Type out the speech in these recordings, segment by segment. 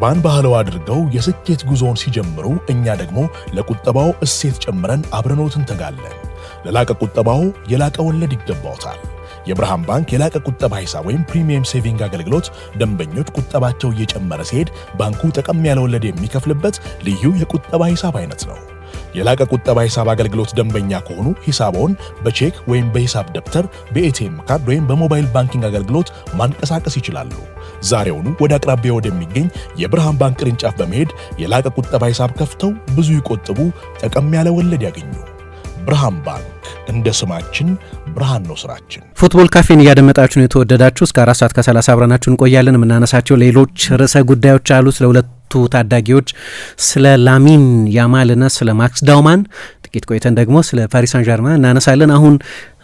ቁጠባን ባህለው አድርገው የስኬት ጉዞውን ሲጀምሩ እኛ ደግሞ ለቁጠባው እሴት ጨምረን አብረኖት እንተጋለን። ለላቀ ቁጠባው የላቀ ወለድ ይገባውታል። የብርሃን ባንክ የላቀ ቁጠባ ሂሳብ ወይም ፕሪሚየም ሴቪንግ አገልግሎት ደንበኞች ቁጠባቸው እየጨመረ ሲሄድ ባንኩ ጠቀም ያለ ወለድ የሚከፍልበት ልዩ የቁጠባ ሂሳብ አይነት ነው። የላቀ ቁጠባ ሂሳብ አገልግሎት ደንበኛ ከሆኑ ሂሳቦን በቼክ ወይም በሂሳብ ደብተር፣ በኤቲኤም ካርድ ወይም በሞባይል ባንኪንግ አገልግሎት ማንቀሳቀስ ይችላሉ። ዛሬውኑ ወደ አቅራቢያው ወደሚገኝ የብርሃን ባንክ ቅርንጫፍ በመሄድ የላቀ ቁጠባ ሂሳብ ከፍተው ብዙ ይቆጥቡ፣ ጠቀም ያለ ወለድ ያገኙ። ብርሃን ባንክ፣ እንደ ስማችን ብርሃን ነው ስራችን። ፉትቦል ካፌን እያደመጣችሁ ነው የተወደዳችሁ። እስከ 4 ሰዓት ከ30 አብረናችሁ እንቆያለን። የምናነሳቸው ሌሎች ርዕሰ ጉዳዮች አሉ። ስለ ሁለቱ ታዳጊዎች ስለ ላሚን ያማልና ስለ ማክስ ዳውማን ጥቂት ቆይተን ደግሞ ስለ ፓሪስ ሳን ዠርማን እናነሳለን። አሁን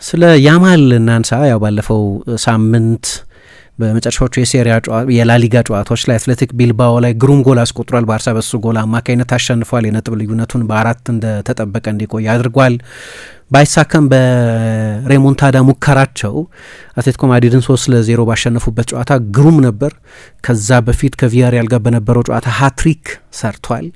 ስለ ያማል እናንሳ። ያው ባለፈው ሳምንት በመጨረሻዎቹ የላሊጋ ጨዋታዎች ላይ አትሌቲክ ቢልባኦ ላይ ግሩም ጎል አስቆጥሯል። ባርሳ በሱ ጎል አማካኝነት አሸንፏል። የነጥብ ልዩነቱን በ4 እንደተጠበቀ እንዲቆይ አድርጓል። ባይሳካም በሬሞንታዳ ሙከራቸው አትሌቲኮ ማድሪድን 3-0 ባሸነፉበት ጨዋታ ግሩም ነበር። ከዛ በፊት ከቪያሪያል ጋር በነበረው ጨዋታ ሃትሪክ ሰርቷል።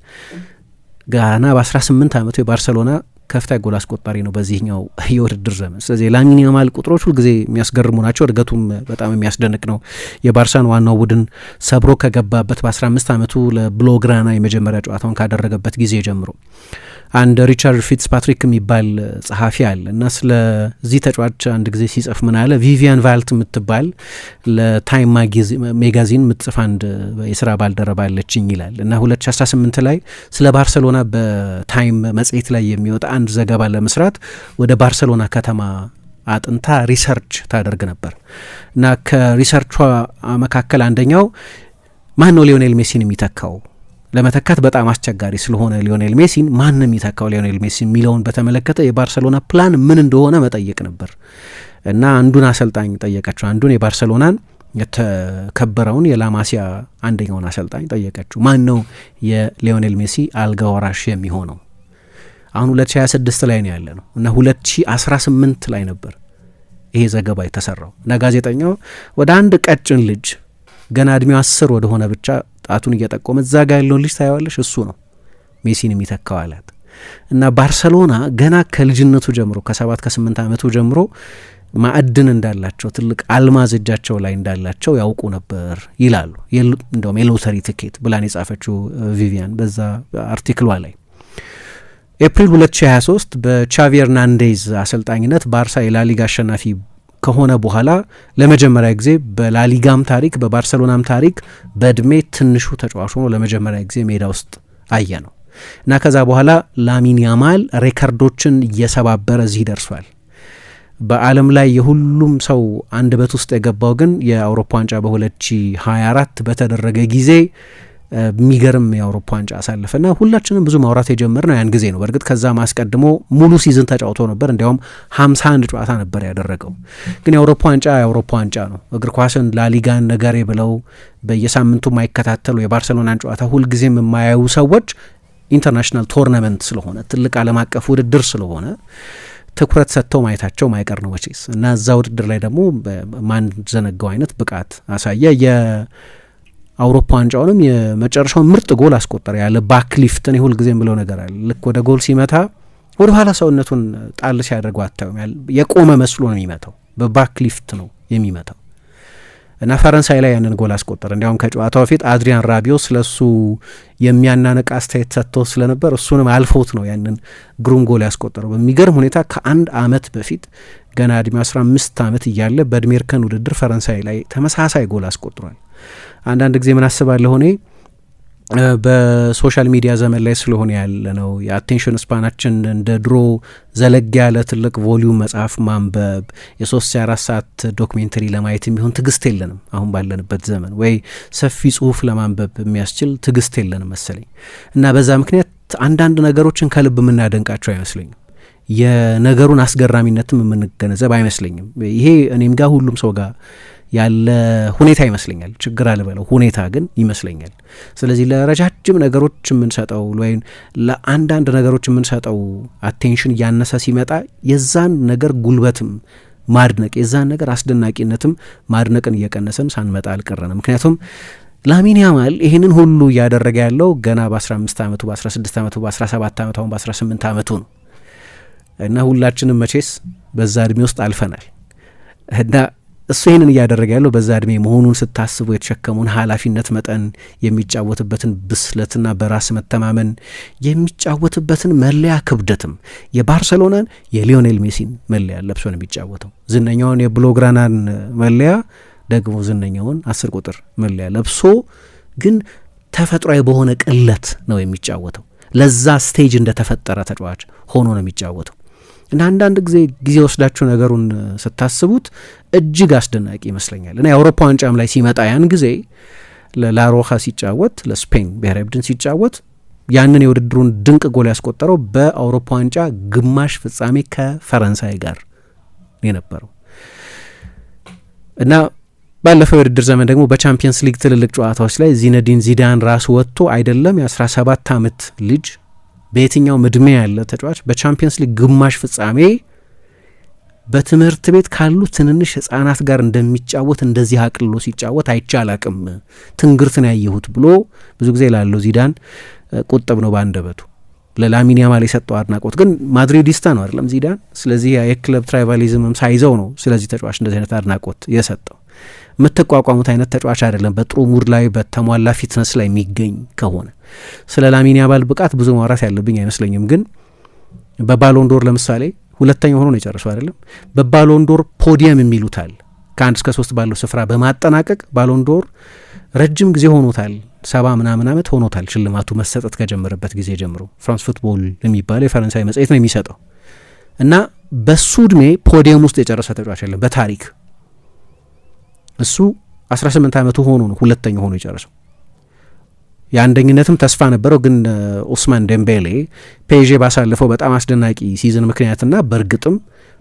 ጋና በ18 ዓመቱ የባርሰሎና ከፍታ ጎል አስቆጣሪ ነው በዚህኛው የውድድር ዘመን። ስለዚህ ላሚን ያማል ቁጥሮች ሁልጊዜ የሚያስገርሙ ናቸው። እድገቱም በጣም የሚያስደንቅ ነው። የባርሳን ዋናው ቡድን ሰብሮ ከገባበት በ15 ዓመቱ ለብሎግራና የመጀመሪያ ጨዋታውን ካደረገበት ጊዜ ጀምሮ አንድ ሪቻርድ ፊትስፓትሪክ የሚባል ጸሐፊ አለ እና ስለዚህ ተጫዋች አንድ ጊዜ ሲጽፍ ምን አለ፣ ቪቪያን ቫልት የምትባል ለታይም ሜጋዚን የምትጽፍ አንድ የስራ ባልደረባ አለችኝ ይላል እና 2018 ላይ ስለ ባርሰሎና በታይም መጽሔት ላይ የሚወጣ አንድ ዘገባ ለመስራት ወደ ባርሰሎና ከተማ አጥንታ ሪሰርች ታደርግ ነበር እና ከሪሰርቿ መካከል አንደኛው ማን ነው ሊዮኔል ሜሲን የሚተካው፣ ለመተካት በጣም አስቸጋሪ ስለሆነ ሊዮኔል ሜሲን ማንም የሚተካው ሊዮኔል ሜሲ የሚለውን በተመለከተ የባርሰሎና ፕላን ምን እንደሆነ መጠየቅ ነበር እና አንዱን አሰልጣኝ ጠየቀችው። አንዱን የባርሰሎናን የተከበረውን የላማሲያ አንደኛውን አሰልጣኝ ጠየቀችው። ማን ነው የሊዮኔል ሜሲ አልጋ ወራሽ የሚሆነው? አሁን 2026 ላይ ነው ያለ ነው እና 2018 ላይ ነበር ይሄ ዘገባ የተሰራው እና ጋዜጠኛው ወደ አንድ ቀጭን ልጅ ገና እድሜው 10 ወደሆነ ብቻ ጣቱን እየጠቆመ እዛ ጋር ያለውን ልጅ ታየዋለሽ፣ እሱ ነው ሜሲን የሚተካው አላት እና ባርሰሎና ገና ከልጅነቱ ጀምሮ ከ7 ከ8 ዓመቱ ጀምሮ ማዕድን እንዳላቸው ትልቅ አልማዝ እጃቸው ላይ እንዳላቸው ያውቁ ነበር ይላሉ። እንደውም የሎተሪ ትኬት ብላን የጻፈችው ቪቪያን በዛ አርቲክሏ ላይ ኤፕሪል 2023 በቻቪ ኤርናንዴዝ አሰልጣኝነት ባርሳ የላሊጋ አሸናፊ ከሆነ በኋላ ለመጀመሪያ ጊዜ በላሊጋም ታሪክ በባርሰሎናም ታሪክ በእድሜ ትንሹ ተጫዋች ሆኖ ለመጀመሪያ ጊዜ ሜዳ ውስጥ አየ ነው እና ከዛ በኋላ ላሚን ያማል ሬከርዶችን እየሰባበረ እዚህ ደርሷል። በዓለም ላይ የሁሉም ሰው አንደበት ውስጥ የገባው ግን የአውሮፓ ዋንጫ በ2024 በተደረገ ጊዜ የሚገርም የአውሮፓ ዋንጫ አሳለፈና ሁላችንም ብዙ ማውራት የጀመርነው ያን ጊዜ ነው። በእርግጥ ከዛ ማስቀድሞ ሙሉ ሲዝን ተጫውቶ ነበር። እንዲያውም 51 ጨዋታ ነበር ያደረገው። ግን የአውሮፓ ዋንጫ ነው። እግር ኳስን ላሊጋን ነገሬ ብለው በየሳምንቱ የማይከታተሉ የባርሰሎናን ጨዋታ ሁልጊዜም የማያዩ ሰዎች ኢንተርናሽናል ቶርናመንት ስለሆነ ትልቅ ዓለም አቀፍ ውድድር ስለሆነ ትኩረት ሰጥተው ማየታቸው ማይቀር ነው መቼስ እና እዛ ውድድር ላይ ደግሞ ማን ዘነጋው አይነት ብቃት አሳየ። አውሮፓ ዋንጫውንም የመጨረሻውን ምርጥ ጎል አስቆጠረ ያለ ባክሊፍት። እኔ ሁልጊዜም ብለው ነገር አለ፣ ልክ ወደ ጎል ሲመታ ወደ ኋላ ሰውነቱን ጣል ሲያደርገው አታዩም? የቆመ መስሎ ነው የሚመታው፣ በባክሊፍት ነው የሚመታው እና ፈረንሳይ ላይ ያንን ጎል አስቆጠረ። እንዲያውም ከጨዋታው በፊት አድሪያን ራቢዮ ስለሱ የሚያናነቅ አስተያየት ሰጥቶ ስለነበር እሱንም አልፎት ነው ያንን ግሩም ጎል ያስቆጠረው። በሚገርም ሁኔታ ከአንድ ዓመት በፊት ገና እድሜ 15 ዓመት እያለ በእድሜ እርከን ውድድር ፈረንሳይ ላይ ተመሳሳይ ጎል አስቆጥሯል። አንዳንድ ጊዜ ምን አስባለሁ እኔ በሶሻል ሚዲያ ዘመን ላይ ስለሆነ ያለ ነው የአቴንሽን ስፓናችን እንደ ድሮ ዘለግ ያለ ትልቅ ቮሊዩም መጽሐፍ ማንበብ የ3-4 ሰዓት ዶክሜንተሪ ለማየት የሚሆን ትግስት የለንም አሁን ባለንበት ዘመን፣ ወይ ሰፊ ጽሁፍ ለማንበብ የሚያስችል ትግስት የለንም መሰለኝ እና በዛ ምክንያት አንዳንድ ነገሮችን ከልብ የምናደንቃቸው አይመስለኝም። የነገሩን አስገራሚነትም የምንገነዘብ አይመስለኝም። ይሄ እኔም ጋር ሁሉም ሰው ጋር ያለ ሁኔታ ይመስለኛል። ችግር አልበለው ሁኔታ ግን ይመስለኛል። ስለዚህ ለረጃጅም ነገሮች የምንሰጠው ወይም ለአንዳንድ ነገሮች የምንሰጠው አቴንሽን እያነሰ ሲመጣ የዛን ነገር ጉልበትም ማድነቅ የዛን ነገር አስደናቂነትም ማድነቅን እየቀነሰን ሳንመጣ አልቀረንም። ምክንያቱም ላሚን ያማል ይህንን ሁሉ እያደረገ ያለው ገና በ15 ዓመቱ በ16 ዓመቱ በ17 ዓመቱ አሁን በ18 ዓመቱ ነው እና ሁላችንም መቼስ በዛ እድሜ ውስጥ አልፈናል እና እሱ ይህንን እያደረገ ያለው በዛ እድሜ መሆኑን ስታስቡ የተሸከሙን ኃላፊነት መጠን የሚጫወትበትን ብስለትና በራስ መተማመን የሚጫወትበትን መለያ ክብደትም የባርሰሎናን የሊዮኔል ሜሲን መለያ ለብሶ ነው የሚጫወተው። ዝነኛውን የብሎግራናን መለያ ደግሞ ዝነኛውን 10 ቁጥር መለያ ለብሶ ግን ተፈጥሯዊ በሆነ ቅለት ነው የሚጫወተው። ለዛ ስቴጅ እንደተፈጠረ ተጫዋች ሆኖ ነው የሚጫወተው እና አንዳንድ ጊዜ ወስዳችሁ ነገሩን ስታስቡት እጅግ አስደናቂ ይመስለኛል። እና የአውሮፓ ዋንጫም ላይ ሲመጣ ያን ጊዜ ለላሮኻ ሲጫወት ለስፔን ብሔራዊ ቡድን ሲጫወት ያንን የውድድሩን ድንቅ ጎል ያስቆጠረው በአውሮፓ ዋንጫ ግማሽ ፍጻሜ ከፈረንሳይ ጋር የነበረው እና ባለፈው የውድድር ዘመን ደግሞ በቻምፒየንስ ሊግ ትልልቅ ጨዋታዎች ላይ ዚነዲን ዚዳን ራሱ ወጥቶ አይደለም የ17 ዓመት ልጅ በየትኛው እድሜ ያለ ተጫዋች በቻምፒየንስ ሊግ ግማሽ ፍጻሜ በትምህርት ቤት ካሉ ትንንሽ ህጻናት ጋር እንደሚጫወት እንደዚህ አቅልሎ ሲጫወት አይቻላቅም ትንግርትን ያየሁት ብሎ ብዙ ጊዜ ላለው ዚዳን ቁጥብ ነው ባንደበቱ። ለላሚን ያማል የሰጠው አድናቆት ግን ማድሪዲስታ ነው አይደለም ዚዳን። ስለዚህ የክለብ ትራይባሊዝምም ሳይዘው ነው ስለዚህ ተጫዋች እንደዚህ አይነት አድናቆት የሰጠው። የምትቋቋሙት አይነት ተጫዋች አይደለም በጥሩ ሙድ ላይ በተሟላ ፊትነስ ላይ የሚገኝ ከሆነ። ስለ ላሚን ያማል ብቃት ብዙ ማውራት ያለብኝ አይመስለኝም። ግን በባሎንዶር ለምሳሌ ሁለተኛ ሆኖ ነው የጨረሰው አይደለም። በባሎንዶር ፖዲየም የሚሉታል ከ1 እስከ 3 ባለው ስፍራ በማጠናቀቅ ባሎንዶር ረጅም ጊዜ ሆኖታል 70 ምናምን ዓመት ሆኖታል ሽልማቱ መሰጠት ከጀመረበት ጊዜ ጀምሮ። ፍራንስ ፉትቦል የሚባለው የፈረንሳይ መጽሔት ነው የሚሰጠው እና በሱ እድሜ ፖዲየም ውስጥ የጨረሰ ተጫዋች የለም በታሪክ። እሱ 18 ዓመቱ ሆኖ ነው ሁለተኛ ሆኖ የጨረሰው። የአንደኝነትም ተስፋ ነበረው ግን ኦስማን ዴምቤሌ ፔዤ ባሳለፈው በጣም አስደናቂ ሲዝን ምክንያትና በእርግጥም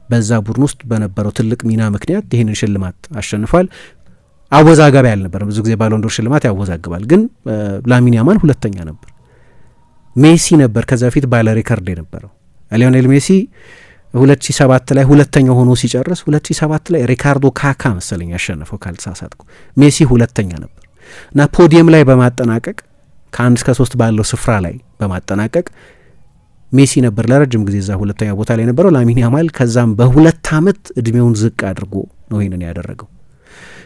በዛ ቡድን ውስጥ በነበረው ትልቅ ሚና ምክንያት ይህንን ሽልማት አሸንፏል። አወዛጋቢ አልነበረም። ብዙ ጊዜ ባሎንዶር ሽልማት ያወዛግባል። ግን ላሚን ያማል ሁለተኛ ነበር። ሜሲ ነበር ከዛ በፊት ባለ ሪከርድ የነበረው። ሊዮኔል ሜሲ 2007 ላይ ሁለተኛ ሆኖ ሲጨርስ 2007 ላይ ሪካርዶ ካካ መሰለኝ ያሸነፈው ካልተሳሳትኩ። ሜሲ ሁለተኛ ነበር እና ፖዲየም ላይ በማጠናቀቅ ከ1 እስከ 3 ባለው ስፍራ ላይ በማጠናቀቅ ሜሲ ነበር ለረጅም ጊዜ እዛ ሁለተኛ ቦታ ላይ ነበረው። ላሚን ያማል ከዛም በ2 ዓመት እድሜውን ዝቅ አድርጎ ነው ይሄንን ያደረገው።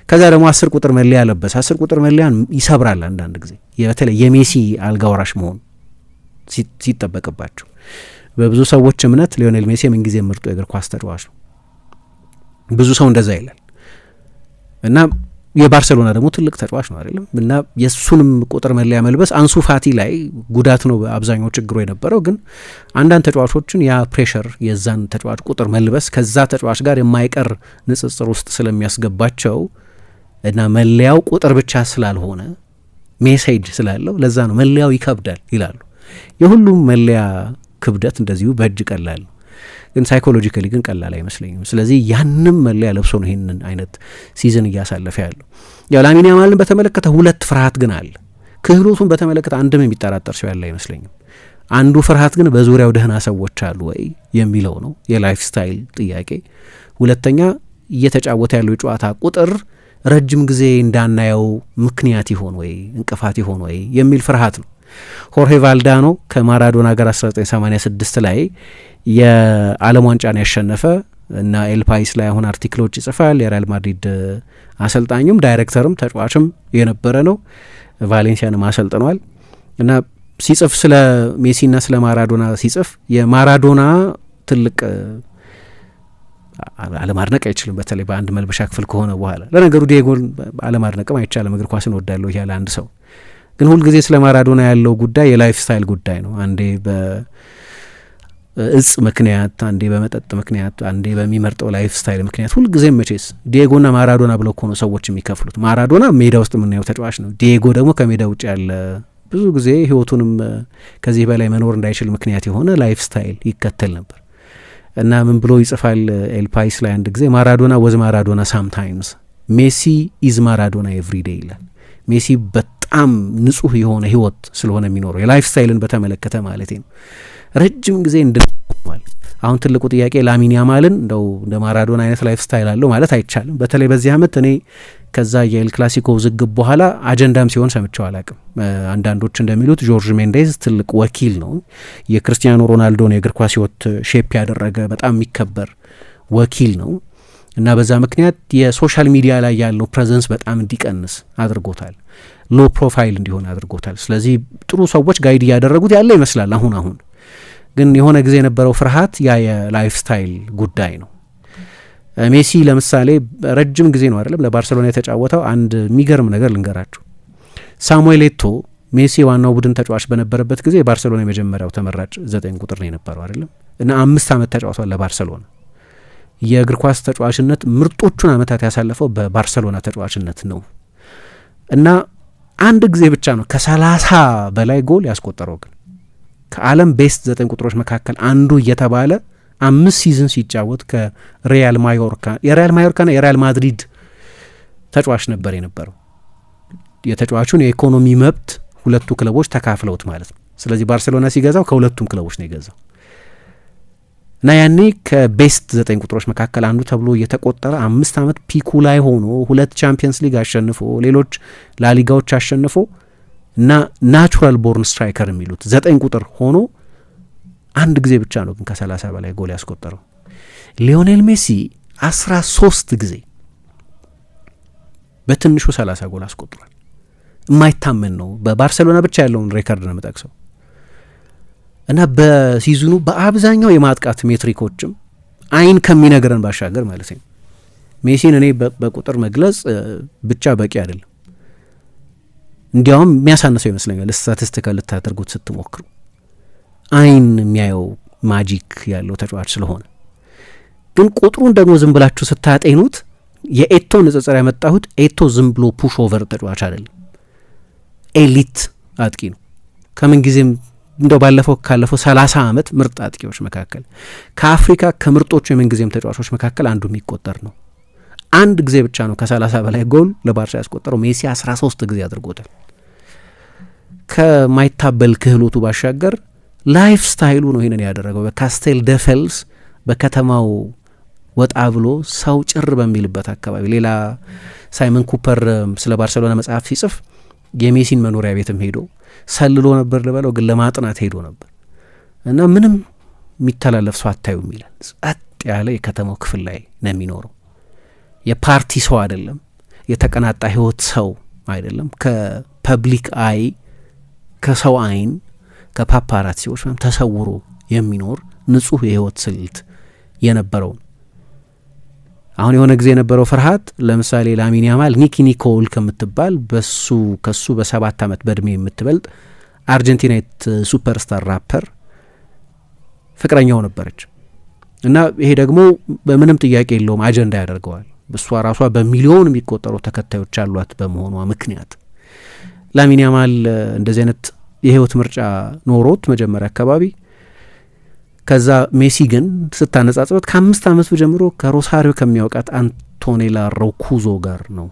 ከዛ ደግሞ 10 ቁጥር መለያ ለበሰ። 10 ቁጥር መለያን ይሰብራል አንዳንድ ጊዜ በተለይ የሜሲ አልጋ ወራሽ መሆን ሲጠበቅባቸው። በብዙ ሰዎች እምነት ሊዮኔል ሜሲ ምንጊዜ ምርጡ የእግር ኳስ ተጫዋች ነው። ብዙ ሰው እንደዛ ይላል እና የባርሴሎና ደግሞ ትልቅ ተጫዋች ነው አይደለም እና የሱንም ቁጥር መለያ መልበስ አንሱ ፋቲ ላይ ጉዳት ነው አብዛኛው ችግሩ የነበረው። ግን አንዳንድ ተጫዋቾችን ያ ፕሬሸር የዛን ተጫዋች ቁጥር መልበስ ከዛ ተጫዋች ጋር የማይቀር ንጽጽር ውስጥ ስለሚያስገባቸው እና መለያው ቁጥር ብቻ ስላልሆነ ሜሴጅ ስላለው ለዛ ነው መለያው ይከብዳል ይላሉ። የሁሉም መለያ ክብደት እንደዚሁ በእጅ ቀላል ነው፣ ግን ሳይኮሎጂካሊ ግን ቀላል አይመስለኝም። ስለዚህ ያንም መለያ ለብሶ ነው ይህንን አይነት ሲዝን እያሳለፈ ያለው። ያው ላሚን ያማልን በተመለከተ 2 ፍርሃት ግን አለ። ክህሎቱን በተመለከተ አንድም የሚጠራጠር ሰው ያለ አይመስለኝም። አንዱ ፍርሃት ግን በዙሪያው ደህና ሰዎች አሉ ወይ የሚለው ነው፣ የላይፍ ስታይል ጥያቄ። ሁለተኛ እየተጫወተ ያለው የጨዋታ ቁጥር ረጅም ጊዜ እንዳናየው ምክንያት ይሆን ወይ እንቅፋት ይሆን ወይ የሚል ፍርሃት ነው። ሆርሄ ቫልዳኖ ከማራዶና ጋር 1986 ላይ የዓለም ዋንጫን ያሸነፈ እና ኤልፓይስ ላይ አሁን አርቲክሎች ይጽፋል። የሪያል ማድሪድ አሰልጣኙም ዳይሬክተርም ተጫዋችም የነበረ ነው። ቫሌንሲያንም አሰልጥኗል እና ሲጽፍ ስለ ሜሲና ስለ ማራዶና ሲጽፍ የማራዶና ትልቅ አለማድነቅ አይችልም፣ በተለይ በአንድ መልበሻ ክፍል ከሆነ በኋላ። ለነገሩ ዲዬጎን አለማድነቅም አይቻልም፣ እግር ኳስን ወዳለሁ ያለ አንድ ሰው ግን ሁልጊዜ ስለ ማራዶና ያለው ጉዳይ የላይፍ ስታይል ጉዳይ ነው። አንዴ በእጽ ምክንያት፣ አንዴ በመጠጥ ምክንያት፣ አንዴ በሚመርጠው ላይፍ ስታይል ምክንያት ሁልጊዜም መቼስ ዲዬጎና ማራዶና ብለው እኮ ነው ሰዎች የሚከፍሉት። ማራዶና ሜዳ ውስጥ የምናየው ተጫዋች ነው። ዲዬጎ ደግሞ ከሜዳ ውጭ ያለ ብዙ ጊዜ ህይወቱንም ከዚህ በላይ መኖር እንዳይችል ምክንያት የሆነ ላይፍ ስታይል ይከተል ነበር እና ምን ብሎ ይጽፋል ኤልፓይስ ላይ አንድ ጊዜ ማራዶና ወዝ ማራዶና ሳምታይምስ ሜሲ ኢዝ ማራዶና ኤቭሪዴይ ይላል። ሜሲ በጣም ንጹህ የሆነ ህይወት ስለሆነ የሚኖረው የላይፍ ስታይልን በተመለከተ ማለት ነው። ረጅም ጊዜ አሁን ትልቁ ጥያቄ ላሚን ያማልን እንደው እንደ ማራዶና አይነት ላይፍ ስታይል አለው ማለት አይቻልም። በተለይ በዚህ ዓመት እኔ ከዛ የኤል ክላሲኮ ውዝግብ በኋላ አጀንዳም ሲሆን ሰምቼው አላቅም። አንዳንዶች እንደሚሉት ጆርጅ ሜንዴዝ ትልቅ ወኪል ነው፣ የክርስቲያኖ ሮናልዶን የእግር ኳስ ሕይወት ሼፕ ያደረገ በጣም የሚከበር ወኪል ነው እና በዛ ምክንያት የሶሻል ሚዲያ ላይ ያለው ፕሬዘንስ በጣም እንዲቀንስ አድርጎታል፣ ሎ ፕሮፋይል እንዲሆን አድርጎታል። ስለዚህ ጥሩ ሰዎች ጋይድ እያደረጉት ያለ ይመስላል። አሁን ግን የሆነ ጊዜ የነበረው ፍርሃት ያ የላይፍ ስታይል ጉዳይ ነው። ሜሲ ለምሳሌ ረጅም ጊዜ ነው አይደለም ለባርሰሎና የተጫወተው። አንድ የሚገርም ነገር ልንገራችሁ። ሳሙኤል ኤቶ ሜሲ ዋናው ቡድን ተጫዋች በነበረበት ጊዜ የባርሰሎና የመጀመሪያው ተመራጭ 9 ቁጥር ነው የነበረው አይደለም እና 5 ዓመት ተጫውቷል ለባርሰሎና። የእግር ኳስ ተጫዋችነት ምርጦቹን ዓመታት ያሳለፈው በባርሰሎና ተጫዋችነት ነው እና አንድ ጊዜ ብቻ ነው ከ30 በላይ ጎል ያስቆጠረው። ግን ከዓለም ቤስት 9 ቁጥሮች መካከል አንዱ እየተባለ 5 ሲዝን ሲጫወት ከሪያል ማዮርካና የሪያል ማድሪድ ተጫዋች ነበር የነበረው። የተጫዋቹን የኢኮኖሚ መብት ሁለቱ ክለቦች ተካፍለውት ማለት ነው። ስለዚህ ባርሴሎና ሲገዛው ከሁለቱም ክለቦች ነው የገዛው እና ያኔ ከቤስት 9 ቁጥሮች መካከል አንዱ ተብሎ እየተቆጠረ 5 ዓመት ፒኩ ላይ ሆኖ 2 ቻምፒየንስ ሊግ አሸንፎ ሌሎች ላሊጋዎች አሸንፎ እና ናቹራል ቦርን ስትራይከር የሚሉት 9 ቁጥር ሆኖ አንድ ጊዜ ብቻ ነው ግን ከ30 በላይ ጎል ያስቆጠረው። ሊዮኔል ሜሲ 13 ጊዜ በትንሹ 30 ጎል አስቆጥሯል። የማይታመን ነው። በባርሴሎና ብቻ ያለውን ሬከርድ ነው የምጠቅሰው እና በሲዝኑ በአብዛኛው የማጥቃት ሜትሪኮችም አይን ከሚነግረን ባሻገር ማለት ነው ሜሲን እኔ በቁጥር መግለጽ ብቻ በቂ አይደለም፣ እንዲያውም የሚያሳንሰው ይመስለኛል ስታቲስቲካል ልታደርጉት ስትሞክሩ። አይን የሚያየው ማጂክ ያለው ተጫዋች ስለሆነ ግን ቁጥሩን ደግሞ ዝም ብላችሁ ስታጤኑት የኤቶ ንጽጽር ያመጣሁት ኤቶ ዝም ብሎ ፑሽ ኦቨር ተጫዋች አይደለም፣ ኤሊት አጥቂ ነው። ከምን ጊዜም እንደው ካለፈው 30 ዓመት ምርጥ አጥቂዎች መካከል ከአፍሪካ ከምርጦቹ የምን ጊዜም ተጫዋቾች መካከል አንዱ የሚቆጠር ነው። አንድ ጊዜ ብቻ ነው ከ30 በላይ ጎል ለባርሳ ያስቆጠረው። ሜሲ 13 ጊዜ አድርጎታል። ከማይታበል ክህሎቱ ባሻገር ላይፍ ስታይሉ ነው ይሄንን ያደረገው። በካስቴል ደፌልስ በከተማው ወጣ ብሎ ሰው ጭር በሚልበት አካባቢ ሌላ ሳይመን ኩፐር ስለ ባርሴሎና መጽሐፍ ሲጽፍ የሜሲን መኖሪያ ቤትም ሄዶ ሰልሎ ነበር ልበለው፣ ግን ለማጥናት ሄዶ ነበር እና ምንም የሚተላለፍ ሰው አታዩም ይላል። ጸጥ ያለ የከተማው ክፍል ላይ ነው የሚኖረው። የፓርቲ ሰው አይደለም፣ የተቀናጣ ህይወት ሰው አይደለም። ከፐብሊክ አይ ከሰው አይን ከፓፓራሲዎች ወይም ተሰውሮ የሚኖር ንጹህ የህይወት ስልት የነበረው። አሁን የሆነ ጊዜ የነበረው ፍርሃት ለምሳሌ ላሚን ያማል ኒኪ ኒኮል ከምትባል ከሱ በ7 ዓመት በእድሜ የምትበልጥ አርጀንቲናዊት ሱፐርስታር ራፐር ፍቅረኛው ነበረች እና ይሄ ደግሞ በምንም ጥያቄ የለውም አጀንዳ ያደርገዋል። እሷ ራሷ በሚሊዮን የሚቆጠሩ ተከታዮች አሏት በመሆኗ ምክንያት ላሚን ያማል እንደዚህ አይነት የህይወት ምርጫ ኖሮት መጀመሪያ አካባቢ። ከዛ ሜሲ ግን ስታነጻጽበት ከ5 ዓመቱ ጀምሮ ከሮሳሪዮ ከሚያውቃት አንቶኔላ ሮኩዞ ጋር ነው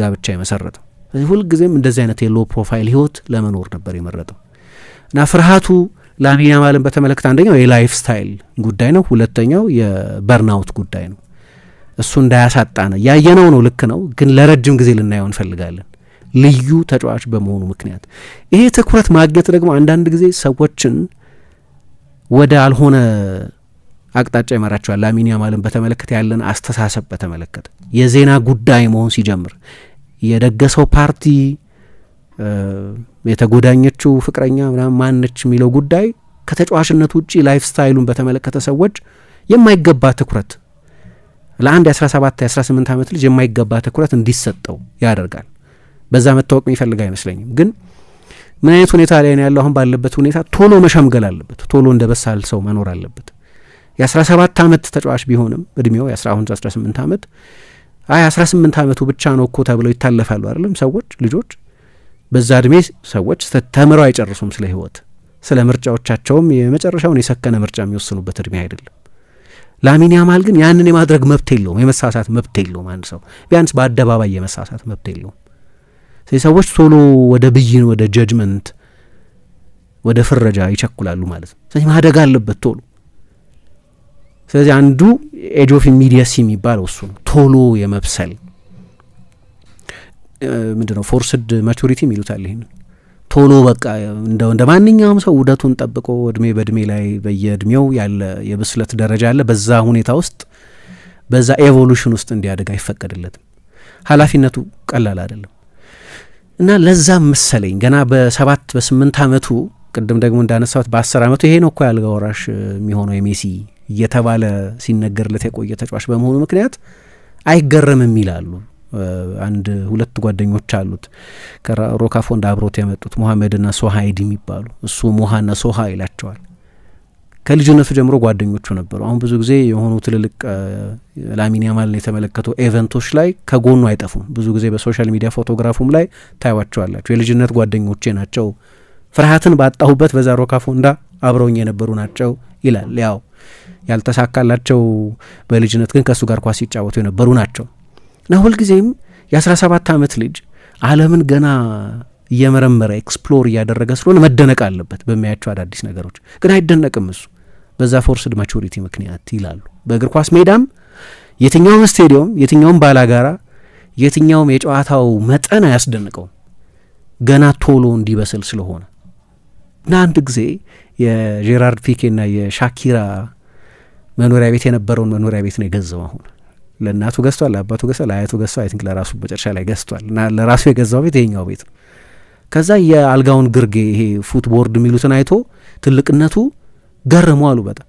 ጋብቻ የመሰረተው። ስለዚህ ሁልጊዜም እንደዚህ አይነት የሎ ፕሮፋይል ህይወት ለመኖር ነበር የመረጠው እና ፍርሃቱ ላሚን ያማልን በተመለከተ አንደኛው የላይፍ ስታይል ጉዳይ ነው፣ ሁለተኛው የበርናውት ጉዳይ ነው። እሱ እንዳያሳጣነ ያየነው ነው፣ ልክ ነው፣ ግን ለረጅም ጊዜ ልናየው እንፈልጋለን ልዩ ተጫዋች በመሆኑ ምክንያት። ይሄ ትኩረት ማግኘት ደግሞ አንዳንድ ጊዜ ሰዎችን ወደ አልሆነ አቅጣጫ ይመራቸዋል። ላሚን ያማልን በተመለከተ ያለን አስተሳሰብ በተመለከተ የዜና ጉዳይ መሆን ሲጀምር የደገሰው ፓርቲ የተጎዳኘችው ፍቅረኛ ምናምን ማነች የሚለው ጉዳይ ከተጫዋችነት ውጪ ላይፍ ስታይሉን በተመለከተ ሰዎች የማይገባ ትኩረት ለአንድ የ17 የ18 ዓመት ልጅ የማይገባ ትኩረት እንዲሰጠው ያደርጋል። በዛ መታወቅ የሚፈልግ አይመስለኝም። ግን ምን አይነት ሁኔታ ላይ ነው ያለው? አሁን ባለበት ሁኔታ ቶሎ መሸምገል አለበት፣ ቶሎ እንደ በሳል ሰው መኖር አለበት። የ17 ዓመት ተጫዋች ቢሆንም እድሜው የ18 ዓመት 18 ዓመቱ ብቻ ነው እኮ ተብለው ይታለፋሉ አይደለም ሰዎች ልጆች። በዛ እድሜ ሰዎች ተምረው አይጨርሱም ስለ ህይወት፣ ስለ ምርጫዎቻቸውም የመጨረሻውን የሰከነ ምርጫ የሚወስኑበት እድሜ አይደለም። ላሚን ያማል ግን ያንን የማድረግ መብት የለውም፣ የመሳሳት መብት የለውም። አንድ ሰው ቢያንስ በአደባባይ የመሳሳት መብት የለውም። ስለዚህ ሰዎች ቶሎ ወደ ብይን፣ ወደ ጀጅመንት፣ ወደ ፍረጃ ይቸኩላሉ ማለት ነው። ስለዚህ ማደግ አለበት ቶሎ ስለዚህ አንዱ ኤጅ ኦፍ ኢሚዲየሲ የሚባለው እሱ ነው። ቶሎ የመብሰል ምንድነው ፎርስድ ማቹሪቲ የሚሉታል። ይሄን ቶሎ በቃ እንደ ማንኛውም ሰው ውደቱን ጠብቆ እድሜ በእድሜ ላይ በየእድሜው ያለ የብስለት ደረጃ አለ። በዛ ሁኔታ ውስጥ በዛ ኤቮሉሽን ውስጥ እንዲያደግ አይፈቀድለትም። ኃላፊነቱ ቀላል አይደለም እና ለዛም መሰለኝ ገና በ7 በ8 ዓመቱ ቅድም ደግሞ እንዳነሳሁት በ10 ዓመቱ ይሄ ነው እኮ ያልጋ ወራሽ የሚሆነው የሜሲ እየተባለ ሲነገርለት የቆየ ተጫዋች በመሆኑ ምክንያት አይገረምም ይላሉ። አንድ 2 ጓደኞች አሉት ከሮካፎንድ አብሮት የመጡት ሙሐመድና ሶሃይድ የሚባሉ እሱ ሙሃና ሶሃ ይላቸዋል። ከልጅነቱ ጀምሮ ጓደኞቹ ነበሩ። አሁን ብዙ ጊዜ የሆኑ ትልልቅ ላሚን ያማልን የተመለከቱ ኢቨንቶች ላይ ከጎኑ አይጠፉም። ብዙ ጊዜ በሶሻል ሚዲያ ፎቶግራፉም ላይ ታዩዋቸዋላችሁ። የልጅነት ጓደኞቼ ናቸው፣ ፍርሃትን ባጣሁበት በዛ ሮካፎንዳ አብረውኝ የነበሩ ናቸው ይላል። ያው ያልተሳካላቸው በልጅነት ግን ከእሱ ጋር ኳስ ሲጫወቱ የነበሩ ናቸው እና ሁልጊዜም የ17 ዓመት ልጅ ዓለምን ገና እየመረመረ ኤክስፕሎር እያደረገ ስለሆነ መደነቅ አለበት በሚያያቸው አዳዲስ ነገሮች። ግን አይደነቅም እሱ በዛ ፎርስድ ማቹሪቲ ምክንያት ይላሉ። በእግር ኳስ ሜዳም የትኛውም ስቴዲየም፣ የትኛውም ባላጋራ፣ የትኛውም የጨዋታው መጠን አያስደንቀውም ገና ቶሎ እንዲበስል ስለሆነ እና አንድ ጊዜ የጄራርድ ፒኬና የሻኪራ መኖሪያ ቤት የነበረውን መኖሪያ ቤት ነው የገዛው። አሁን ለእናቱ ገዝቷል፣ ለአባቱ ገዝቷል፣ ለአያቱ ገዝቷል፣ አይ ቲንክ ለራሱ መጨረሻ ላይ ገዝቷል እና ለራሱ የገዛው ቤት ይሄኛው ቤት ነው። ከዛ የአልጋውን ግርጌ ይሄ ፉትቦርድ የሚሉትን አይቶ ትልቅነቱ ገረሙ አሉ በጣም።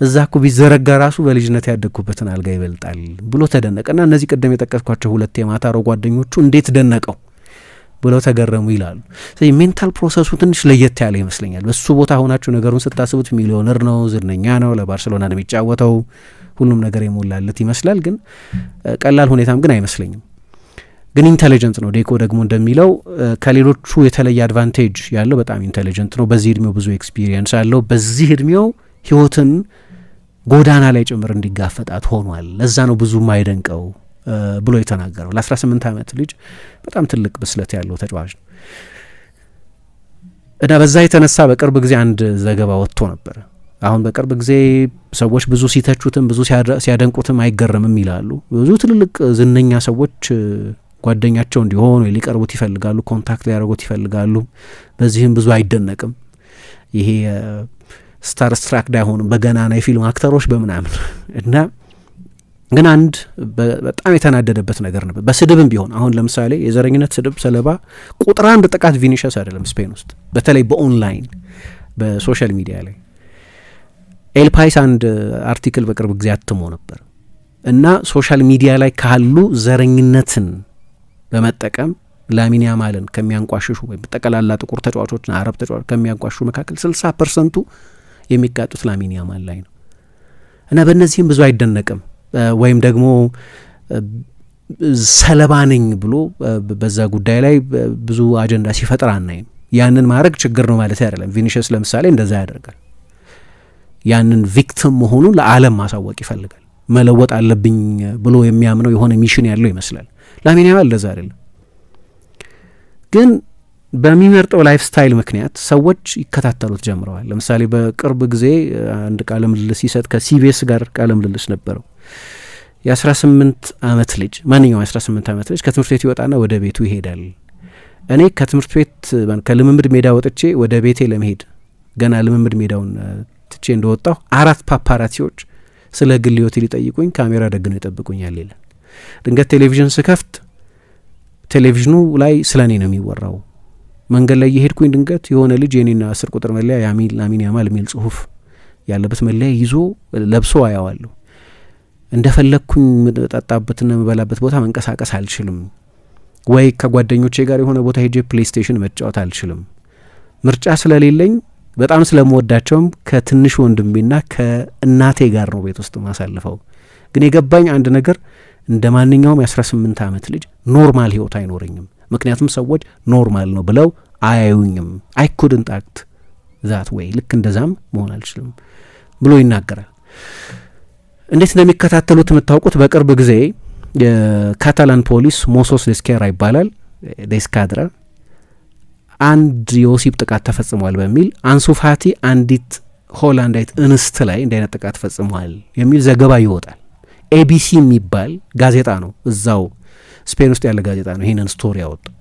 እዛ እኮ ቢዘረጋ ራሱ በልጅነት ያደግኩበትን አልጋ ይበልጣል ብሎ ተደነቀና እነዚህ ቅድም የጠቀስኳቸው 2 የማታሮ ጓደኞቹ እንዴት ደነቀው ብለው ተገረሙ ይላሉ። ስለዚህ ሜንታል ፕሮሰሱ ትንሽ ለየት ያለ ይመስለኛል። በሱ ቦታ ሆናችሁ ነገሩን ስታስቡት ሚሊዮነር ነው፣ ዝነኛ ነው፣ ለባርሴሎና ነው የሚጫወተው፣ ሁሉም ነገር የሞላለት ይመስላል። ግን ቀላል ሁኔታም ግን አይመስለኝም። ግን ኢንቴሊጀንት ነው። ዴኮ ደግሞ እንደሚለው ከሌሎቹ የተለየ አድቫንቴጅ ያለው በጣም ኢንቴሊጀንት ነው። በዚህ እድሜው ብዙ ኤክስፒሪየንስ አለው። በዚህ እድሜው ህይወትን ጎዳና ላይ ጭምር እንዲጋፈጣት ሆኗል። ለዛ ነው ብዙ ማይደንቀው ብሎ የተናገረው። ለ18 ዓመት ልጅ በጣም ትልቅ ብስለት ያለው ተጫዋች ነው እና በዛ የተነሳ በቅርብ ጊዜ አንድ ዘገባ ወጥቶ ነበር። አሁን በቅርብ ጊዜ ሰዎች ብዙ ሲተቹትም ብዙ ሲያደንቁትም አይገረምም ይላሉ። ብዙ ትልልቅ ዝነኛ ሰዎች ጓደኛቸው እንዲሆኑ ሊቀርቡት ይፈልጋሉ፣ ኮንታክት ሊያደርጉት ይፈልጋሉ። በዚህም ብዙ አይደነቅም። ይሄ ስታር ስትራክድ አይሆንም በገናና የፊልም አክተሮች በምናምን እና ግን አንድ በጣም የተናደደበት ነገር ነበር። በስድብም ቢሆን አሁን ለምሳሌ የዘረኝነት ስድብ ሰለባ ቁጥር 1 ጥቃት ቪኒሸስ አይደለም ስፔን ውስጥ በተለይ በኦንላይን በሶሻል ሚዲያ ላይ። ኤልፓይስ አንድ አርቲክል በቅርብ ጊዜ አትሞ ነበር እና ሶሻል ሚዲያ ላይ ካሉ ዘረኝነትን በመጠቀም ላሚን ያማልን ከሚያንቋሽሹ ወይም ጠቅላላ ጥቁር ተጫዋቾችና አረብ ተጫዋቾች ከሚያንቋሽሹ መካከል 60% የሚጋጡት ላሚን ያማል ላይ ነው እና በእነዚህም ብዙ አይደነቅም ወይም ደግሞ ሰለባ ነኝ ብሎ በዛ ጉዳይ ላይ ብዙ አጀንዳ ሲፈጥር አናይም። ያንን ማድረግ ችግር ነው ማለት አይደለም። ቪኒሽስ ለምሳሌ እንደዛ ያደርጋል። ያንን ቪክቲም መሆኑን ለዓለም ማሳወቅ ይፈልጋል። መለወጥ አለብኝ ብሎ የሚያምነው የሆነ ሚሽን ያለው ይመስላል። ላሚን ያማል እንደዛ አይደለም። ግን በሚመርጠው ላይፍ ስታይል ምክንያት ሰዎች ይከታተሉት ጀምረዋል። ለምሳሌ በቅርብ ጊዜ አንድ ቃለ ምልልስ ሲሰጥ ከሲቢኤስ ጋር ቃለ ምልልስ ነበረው። የ18 ዓመት ልጅ ማንኛውም 18 ዓመት ልጅ ከትምህርት ቤት ይወጣና ወደ ቤቱ ይሄዳል። እኔ ከትምህርት ቤት ከልምምድ ሜዳ ወጥቼ ወደ ቤቴ ለመሄድ ገና ልምምድ ሜዳውን ትቼ እንደወጣሁ 4 ፓፓራሲዎች ስለ ግል ሕይወቴ ሊጠይቁኝ ካሜራ ደግነው ይጠብቁኛል ይላል። ድንገት ቴሌቪዥን ስከፍት ቴሌቪዥኑ ላይ ስለ እኔ ነው የሚወራው። መንገድ ላይ የሄድኩኝ ድንገት የሆነ ልጅ የኔና 10 ቁጥር መለያ ላሚን ያማል የሚል ጽሁፍ ያለበት መለያ ይዞ ለብሶ አያዋለሁ። እንደፈለግኩኝ መጠጣበትና መበላበት ቦታ መንቀሳቀስ አልችልም፣ ወይ ከጓደኞቼ ጋር የሆነ ቦታ ሄጄ ፕሌይስቴሽን መጫወት አልችልም። ምርጫ ስለሌለኝ በጣም ስለምወዳቸውም ከትንሽ ወንድሜና ከእናቴ ጋር ነው ቤት ውስጥ ማሳልፈው። ግን የገባኝ አንድ ነገር እንደ ማንኛውም የ18 ዓመት ልጅ ኖርማል ህይወት አይኖረኝም፣ ምክንያቱም ሰዎች ኖርማል ነው ብለው አያዩኝም። አይ ኩድንት አክት ዛት ወይ ልክ እንደዛም መሆን አልችልም ብሎ ይናገራል። እንዴት እንደሚከታተሉት የምታውቁት በቅርብ ጊዜ የካታላን ፖሊስ ሞሶስ ዴስኬራ ይባላል ዴስካድራ አንድ የወሲብ ጥቃት ተፈጽሟል በሚል አንሱ ፋቲ አንዲት ሆላንዳዊት እንስት ላይ እንዲህ አይነት ጥቃት ፈጽሟል የሚል ዘገባ ይወጣል። ኤቢሲ የሚባል ጋዜጣ ነው፣ እዛው ስፔን ውስጥ ያለ ጋዜጣ ነው ይህንን ስቶሪ ያወጣው።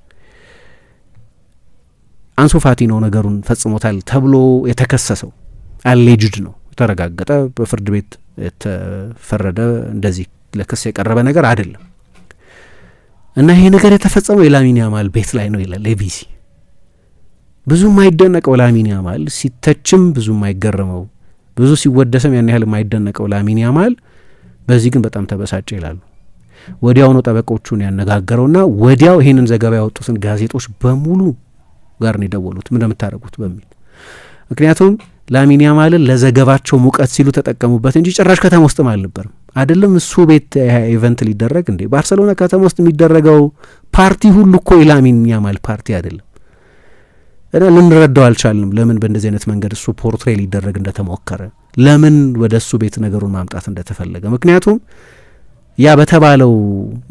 አንሱ ፋቲ ነው ነገሩን ፈጽሞታል ተብሎ የተከሰሰው። አሌጅድ ነው፣ የተረጋገጠ በፍርድ ቤት የተፈረደ እንደዚህ ለክስ የቀረበ ነገር አይደለም። እና ይሄ ነገር የተፈጸመው የላሚን ያማል ቤት ላይ ነው ይላል ኤቢሲ። ብዙ የማይደነቀው ላሚን ያማል ሲተችም ብዙ የማይገረመው፣ ብዙ ሲወደሰም ያን ያህል የማይደነቀው ላሚን ያማል በዚህ ግን በጣም ተበሳጨ ይላሉ። ወዲያውኑ ጠበቆቹን ያነጋገረውና ወዲያው ይህንን ዘገባ ያወጡትን ጋዜጦች በሙሉ ጋር ነው የደወሉት ምን እንደምታደርጉት በሚል። ምክንያቱም ላሚን ያማልን ለዘገባቸው ሙቀት ሲሉ ተጠቀሙበት እንጂ ጭራሽ ከተማ ውስጥም አልነበርም። አይደለም እሱ ቤት ኢቨንት ሊደረግ እንዴ ባርሰሎና ከተማ ውስጥ የሚደረገው ፓርቲ ሁሉ እኮ የላሚን ያማል ፓርቲ አይደለም። እና ልንረዳው አልቻልንም ለምን በእንደዚህ አይነት መንገድ እሱ ፖርትሬ ሊደረግ እንደተሞከረ፣ ለምን ወደ እሱ ቤት ነገሩን ማምጣት እንደተፈለገ። ምክንያቱም ያ በተባለው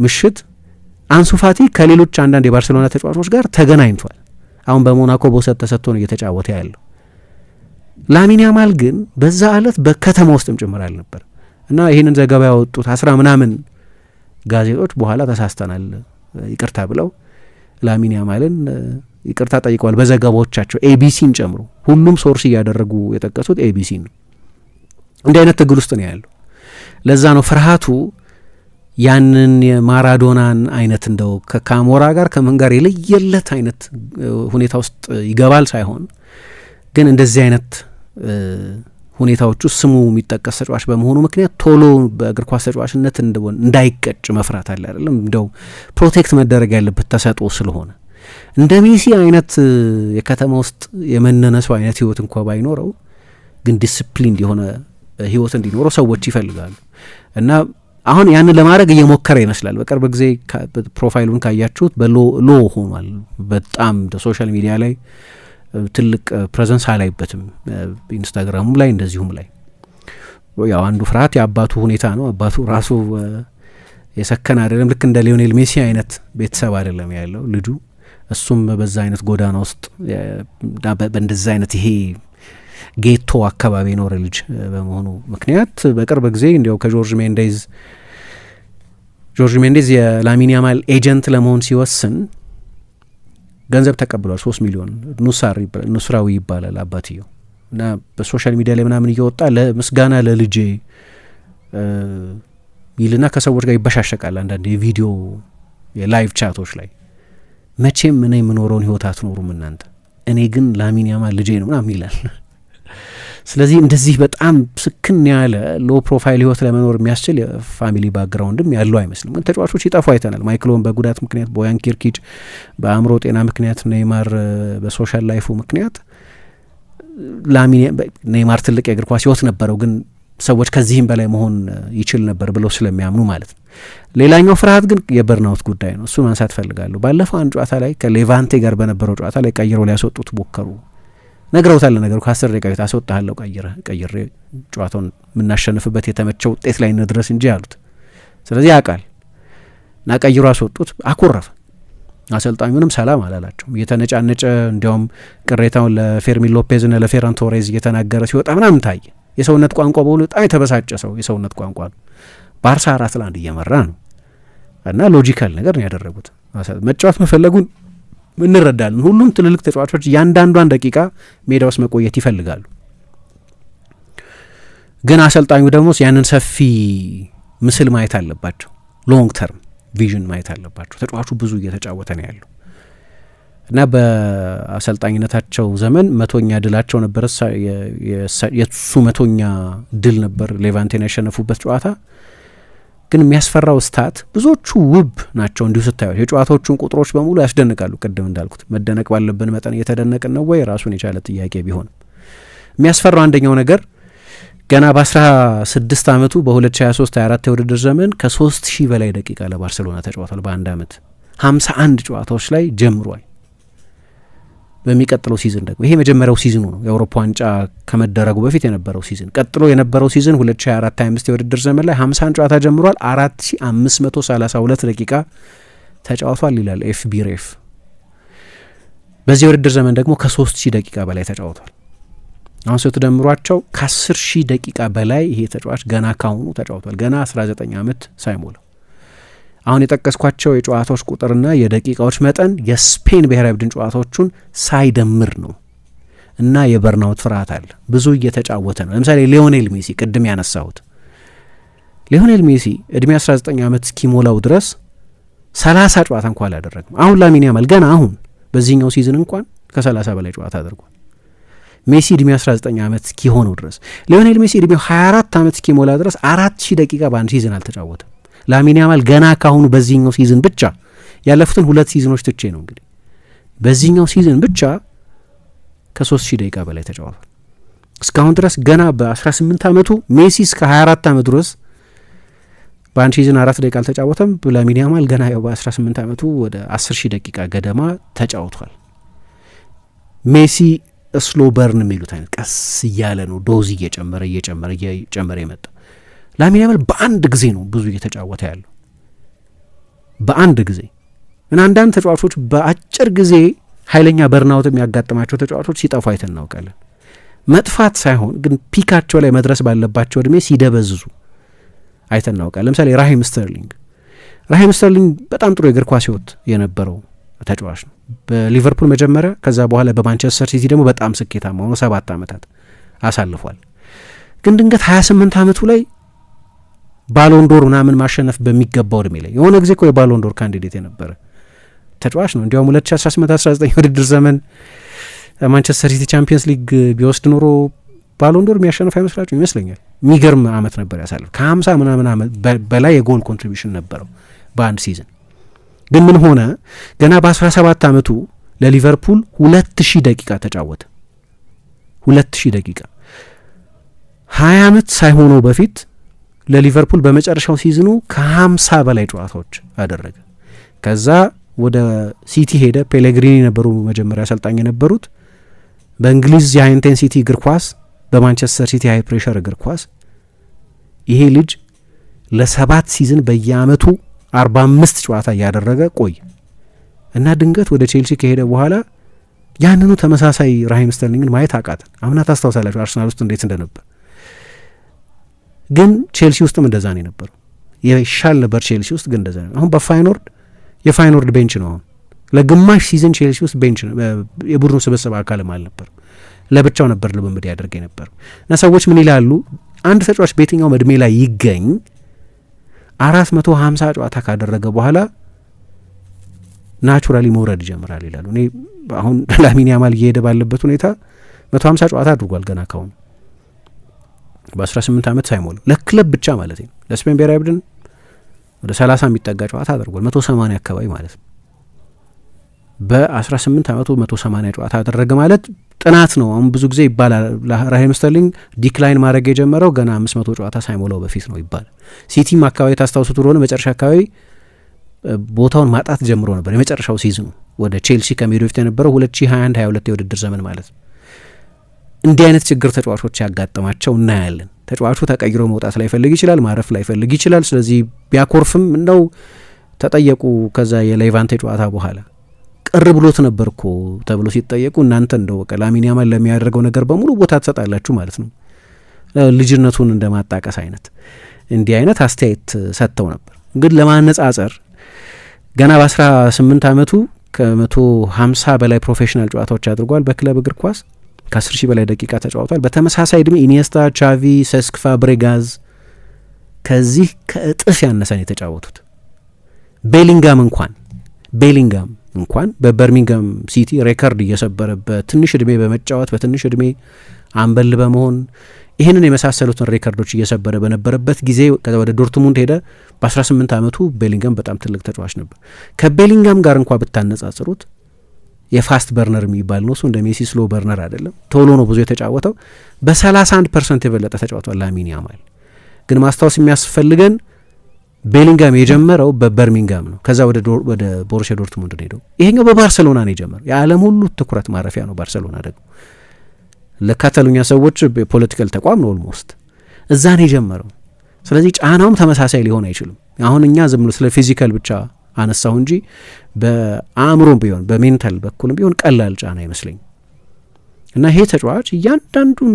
ምሽት አንሱ ፋቲ ከሌሎች አንዳንድ የባርሴሎና ተጫዋቾች ጋር ተገናኝቷል። አሁን በሞናኮ በውሰት ተሰጥቶ ነው እየተጫወተ ያለው። ላሚን ያማል ግን በዛ ዕለት በከተማ ውስጥም ጭምር አልነበር። እና ይህንን ዘገባ ያወጡት 10 ምናምን ጋዜጦች በኋላ ተሳስተናል ይቅርታ ብለው ላሚን ያማልን ይቅርታ ጠይቀዋል በዘገባዎቻቸው ኤቢሲን ጨምሮ። ሁሉም ሶርስ እያደረጉ የጠቀሱት ኤቢሲ ነው። እንዲህ አይነት ትግል ውስጥ ነው ያለው። ለዛ ነው ፍርሃቱ ያንን የማራዶናን አይነት እንደው ከካሞራ ጋር ከምን ጋር የለየለት አይነት ሁኔታ ውስጥ ይገባል ሳይሆን ግን እንደዚህ አይነት ሁኔታዎች ውስጥ ስሙ የሚጠቀስ ተጫዋች በመሆኑ ምክንያት ቶሎ በእግር ኳስ ተጫዋችነት እንዳይቀጭ መፍራት አለ አይደለም። እንደው ፕሮቴክት መደረግ ያለበት ተሰጥኦ ስለሆነ እንደ ሜሲ አይነት የከተማ ውስጥ የመነነ ሰው አይነት ህይወት እንኳ ባይኖረው ግን ዲስፕሊን የሆነ ህይወት እንዲኖረው ሰዎች ይፈልጋሉ። እና አሁን ያንን ለማድረግ እየሞከረ ይመስላል። በቅርብ ጊዜ ፕሮፋይሉን ካያችሁት በሎ ሆኗል። በጣም ሶሻል ሚዲያ ላይ ትልቅ ፕሬዘንስ አላይበትም፣ ኢንስታግራሙም ላይ እንደዚሁም ላይ። ያው አንዱ ፍርሃት የአባቱ ሁኔታ ነው። አባቱ ራሱ የሰከን አይደለም። ልክ እንደ ሊዮኔል ሜሲ አይነት ቤተሰብ አይደለም ያለው ልጁ። እሱም በዛ አይነት ጎዳና ውስጥ በእንደዛ አይነት ይሄ ጌቶ አካባቢ የኖረ ልጅ በመሆኑ ምክንያት በቅርብ ጊዜ እንዲያው ከጆርጅ ሜንዴዝ የላሚን ያማል ኤጀንት ለመሆን ሲወስን ገንዘብ ተቀብሏል። 3 ሚሊዮን ኑስራዊ ይባላል አባትየው። እና በሶሻል ሚዲያ ላይ ምናምን እየወጣ ለምስጋና ለልጄ ይልና ከሰዎች ጋር ይበሻሸቃል። አንዳንድ የቪዲዮ የላይቭ ቻቶች ላይ መቼም እኔ የምኖረውን ህይወት አትኖሩም እናንተ፣ እኔ ግን ላሚን ያማል ልጄ ነው ምናምን ይላል። ስለዚህ እንደዚህ በጣም ስክን ያለ ሎ ፕሮፋይል ህይወት ለመኖር የሚያስችል የፋሚሊ ባክግራውንድም ያለው አይመስልም። ግን ተጫዋቾች ይጠፉ አይተናል። ማይክሎን በጉዳት ምክንያት፣ ቦያን ኪርኪች በአእምሮ ጤና ምክንያት፣ ኔይማር በሶሻል ላይፉ ምክንያት። ኔይማር ትልቅ የእግር ኳስ ህይወት ነበረው፣ ግን ሰዎች ከዚህም በላይ መሆን ይችል ነበር ብለው ስለሚያምኑ ማለት ነው። ሌላኛው ፍርሃት ግን የበርናውት ጉዳይ ነው። እሱ ማንሳት ፈልጋለሁ። ባለፈው አንድ ጨዋታ ላይ ከሌቫንቴ ጋር በነበረው ጨዋታ ላይ ቀይረው ሊያስወጡት ሞከሩ። ነግረውታል። ነገሩ ከ10 ደቂቃ ቤት አስወጣለሁ ቀይሬ ጨዋታውን የምናሸንፍበት የተመቸው ውጤት ላይ እንድረስ እንጂ አሉት። ስለዚህ ያውቃል እና ቀይሮ አስወጡት። አኮረፈ። አሰልጣኙንም ሰላም አላላቸው። እየተነጫነጨ እንዲያውም ቅሬታውን ለፌርሚን ሎፔዝና ለፌራን ቶሬዝ እየተናገረ ሲወጣ ምናምን ታየ። የሰውነት ቋንቋ በሁሉ በጣም የተበሳጨ ሰው የሰውነት ቋንቋ ነው። ባርሳ 4-1 እየመራ ነው እና ሎጂካል ነገር ነው ያደረጉት። መጫወት መፈለጉን እንረዳለን። ሁሉም ትልልቅ ተጫዋቾች ያንዳንዷን ደቂቃ ሜዳ ውስጥ መቆየት ይፈልጋሉ። ግን አሰልጣኙ ደግሞ ያንን ሰፊ ምስል ማየት አለባቸው። ሎንግ ተርም ቪዥን ማየት አለባቸው። ተጫዋቹ ብዙ እየተጫወተ ነው ያለው እና በአሰልጣኝነታቸው ዘመን 100ኛ ድላቸው ነበር። የሱ 100ኛ ድል ነበር ሌቫንቴን ያሸነፉበት ጨዋታ። ግን የሚያስፈራው ስታት ብዙዎቹ ውብ ናቸው እንዲሁ ስታዩ። የጨዋታዎቹን ቁጥሮች በሙሉ ያስደንቃሉ። ቅድም እንዳልኩት መደነቅ ባለብን መጠን እየተደነቅን ነው ወይ ራሱን የቻለ ጥያቄ ቢሆንም የሚያስፈራው አንደኛው ነገር ገና በ16 ዓመቱ በ2023/24 የውድድር ዘመን ከ3000 በላይ ደቂቃ ለባርሴሎና ተጫውቷል። በአንድ ዓመት 51 ጨዋታዎች ላይ ጀምሯል። በሚቀጥለው ሲዝን ደግሞ ይሄ መጀመሪያው ሲዝኑ ነው የአውሮፓ ዋንጫ ከመደረጉ በፊት የነበረው ሲዝን። ቀጥሎ የነበረው ሲዝን 2024/25 የውድድር ዘመን ላይ 50 ጨዋታ ጀምሯል። 4532 ደቂቃ ተጫውቷል ይላል ኤፍቢሬፍ። በዚህ የውድድር ዘመን ደግሞ ከ3000 ደቂቃ በላይ ተጫውቷል። አሁን ስትደምሯቸው ከ10,000 ደቂቃ በላይ ይሄ ተጫዋች ገና ካሁኑ ተጫውቷል። ገና 19 ዓመት ሳይሞላው። አሁን የጠቀስኳቸው የጨዋታዎች ቁጥርና የደቂቃዎች መጠን የስፔን ብሔራዊ ቡድን ጨዋታዎቹን ሳይደምር ነው እና የበርናውት ፍርሃት አለ። ብዙ እየተጫወተ ነው። ለምሳሌ ሊዮኔል ሜሲ ቅድም ያነሳሁት ሊዮኔል ሜሲ እድሜ 19 ዓመት እስኪሞላው ድረስ 30 ጨዋታ እንኳን አላደረግም። አሁን ላሚን ያማል ገና አሁን በዚህኛው ሲዝን እንኳን ከ30 በላይ ጨዋታ አድርጓል። ሜሲ እድሜ 19 ዓመት እስኪሆነው ድረስ ሊዮኔል ሜሲ እድሜው 24 ዓመት እስኪሞላ ድረስ 4000 ደቂቃ በአንድ ሲዝን አልተጫወተም። ላሚን ያማል ገና ካሁኑ በዚህኛው ሲዝን ብቻ ያለፉትን 2 ሲዝኖች ትቼ ነው እንግዲህ በዚህኛው ሲዝን ብቻ ከ3000 ደቂቃ በላይ ተጫውቷል። እስካሁን ድረስ ገና በ18 ዓመቱ ሜሲ እስከ 24 ዓመት ድረስ በአንድ ሲዝን 4 ደቂቃ አልተጫወተም። ላሚን ያማል ገና በ18 ዓመቱ ወደ 10000 ደቂቃ ገደማ ተጫውቷል። ሜሲ ስሎ በርን የሚሉት አይነት ቀስ እያለ ነው ዶዝ እየጨመረ የመጣ። ላሚን ያማል በአንድ ጊዜ ነው ብዙ እየተጫወተ ያለው በአንድ ጊዜ እና አንዳንድ ተጫዋቾች በአጭር ጊዜ ኃይለኛ በርናውት የሚያጋጥማቸው ተጫዋቾች ሲጠፉ አይተን እናውቃለን። መጥፋት ሳይሆን ግን ፒካቸው ላይ መድረስ ባለባቸው እድሜ ሲደበዝዙ አይተን እናውቃለን። ለምሳሌ ራሂም ስተርሊንግ በጣም ጥሩ የእግር ኳስ ሕይወት የነበረው ተጫዋች ነው። በሊቨርፑል መጀመሪያ፣ ከዛ በኋላ በማንቸስተር ሲቲ ደግሞ በጣም ስኬታማ ሆኖ 7 ዓመታት አሳልፏል። ግን ድንገት 28 ዓመቱ ላይ ባሎንዶር ምናምን ማሸነፍ በሚገባው እድሜ ላይ የሆነ ጊዜ እኮ የባሎንዶር ካንዲዴት የነበረ ተጫዋች ነው። እንዲያውም 2018-19 ውድድር ዘመን ማንቸስተር ሲቲ ቻምፒየንስ ሊግ ቢወስድ ኖሮ ባሎንዶር የሚያሸንፍ አይመስላችሁ? ይመስለኛል። የሚገርም ዓመት ነበር ያሳልፍ። ከ50 ምናምን ዓመት በላይ የጎል ኮንትሪቢሽን ነበረው በአንድ ሲዝን። ግን ምን ሆነ? ገና በ17 ዓመቱ ለሊቨርፑል 2000 ደቂቃ ተጫወተ። 2000 ደቂቃ 20 ዓመት ሳይሆነው በፊት ለሊቨርፑል በመጨረሻው ሲዝኑ ከ50 በላይ ጨዋታዎች አደረገ። ከዛ ወደ ሲቲ ሄደ። ፔሌግሪኒ ነበሩ መጀመሪያ አሰልጣኝ የነበሩት። በእንግሊዝ የሃይ ኢንቴንሲቲ እግር ኳስ፣ በማንቸስተር ሲቲ ሃይ ፕሬሸር እግር ኳስ ይሄ ልጅ ለ7 ሲዝን በየአመቱ 45 ጨዋታ እያደረገ ቆይ እና ድንገት ወደ ቼልሲ ከሄደ በኋላ ያንኑ ተመሳሳይ ራሂም ስተርሊንግን ማየት አቃተን። አምና ታስታውሳላችሁ አርሰናል ውስጥ እንዴት እንደነበር። ግን ቼልሲ ውስጥም እንደዛ ነው የነበረው። ይሻል ነበር ቼልሲ ውስጥ ግን እንደዛ ነው። አሁን የፋይኖርድ ቤንች ነው። አሁን ለግማሽ ሲዝን ቼልሲ ውስጥ ቤንች ነው፣ የቡድኑ ስብስብ አካልም አልነበር፣ ለብቻው ነበር ልምምድ ያደርግ የነበር። እና ሰዎች ምን ይላሉ? አንድ ተጫዋች በየትኛውም እድሜ ላይ ይገኝ 450 ጨዋታ ካደረገ በኋላ ናቹራሊ መውረድ ይጀምራል ይላሉ። እኔ አሁን ላሚን ያማል እየሄደ ባለበት ሁኔታ 150 ጨዋታ አድርጓል ገና ካሁን በ18 ዓመት ሳይሞላ ለክለብ ብቻ ማለት ነው። ለስፔን ብሔራዊ ቡድን ወደ 30 የሚጠጋ ጨዋታ አድርጓል፣ 180 አካባቢ ማለት ነው። በ18 ዓመቱ 180 ጨዋታ አደረገ ማለት ጥናት ነው። አሁን ብዙ ጊዜ ይባላል ራሂም ስተርሊንግ ዲክላይን ማድረግ የጀመረው ገና 500 ጨዋታ ሳይሞላው በፊት ነው ይባላል። ሲቲም አካባቢ ታስታውሱት ሆነ መጨረሻ አካባቢ ቦታውን ማጣት ጀምሮ ነበር። የመጨረሻው ሲዝኑ ወደ ቼልሲ ከመሄዱ በፊት የነበረው 2021-22 የውድድር ዘመን ማለት ነው። እንዲህ አይነት ችግር ተጫዋቾች ያጋጥማቸው እናያለን። ተጫዋቹ ተቀይሮ መውጣት ላይፈልግ ይችላል፣ ማረፍ ላይፈልግ ይችላል። ስለዚህ ቢያኮርፍም እንደው ተጠየቁ ከዛ የሌቫንቴ ጨዋታ በኋላ ቅር ብሎት ነበር እኮ ተብሎ ሲጠየቁ እናንተ እንደው በቃ ላሚን ያማል ለሚያደርገው ነገር በሙሉ ቦታ ትሰጣላችሁ ማለት ነው፣ ልጅነቱን እንደማጣቀስ አይነት እንዲህ አይነት አስተያየት ሰጥተው ነበር። ግን ለማነጻጸር ገና በ18 ዓመቱ ከ150 በላይ ፕሮፌሽናል ጨዋታዎች አድርጓል በክለብ እግር ኳስ። ከ10,000 በላይ ደቂቃ ተጫውቷል። በተመሳሳይ እድሜ ኢኒየስታ፣ ቻቪ፣ ሴስክ ፋብሬጋዝ ከዚህ ከእጥፍ ያነሰን የተጫወቱት። ቤሊንጋም እንኳን በበርሚንጋም ሲቲ ሬከርድ እየሰበረ በትንሽ እድሜ በመጫወት በትንሽ እድሜ አምበል በመሆን ይህንን የመሳሰሉትን ሬከርዶች እየሰበረ በነበረበት ጊዜ ወደ ዶርትሙንድ ሄደ። በ18 ዓመቱ ቤሊንጋም በጣም ትልቅ ተጫዋች ነበር። ከቤሊንጋም ጋር እንኳ ብታነጻጽሩት የፋስት በርነር የሚባል ነው እሱ። እንደ ሜሲ ስሎ በርነር አይደለም፣ ቶሎ ነው ብዙ የተጫወተው። በ31% የበለጠ ተጫውቷል ላሚን ያማል። ግን ማስታወስ የሚያስፈልገን ቤሊንጋም የጀመረው በበርሚንጋም ነው። ከዛ ወደ ቦሩሲያ ዶርትሙንድ ነው ሄደው። ይሄኛው በባርሰሎና ነው የጀመረው። የዓለም ሁሉ ትኩረት ማረፊያ ነው ባርሰሎና። ደግሞ ለካታሎኛ ሰዎች የፖለቲካል ተቋም ነው ኦልሞስት፣ እዛ ነው የጀመረው። ስለዚህ ጫናውም ተመሳሳይ ሊሆን አይችልም። አሁን እኛ ዝም ብሎ ስለ ፊዚካል ብቻ አነሳሁ እንጂ በአእምሮም ቢሆን በሜንታል በኩልም ቢሆን ቀላል ጫና አይመስለኝም። እና ይሄ ተጫዋች እያንዳንዱን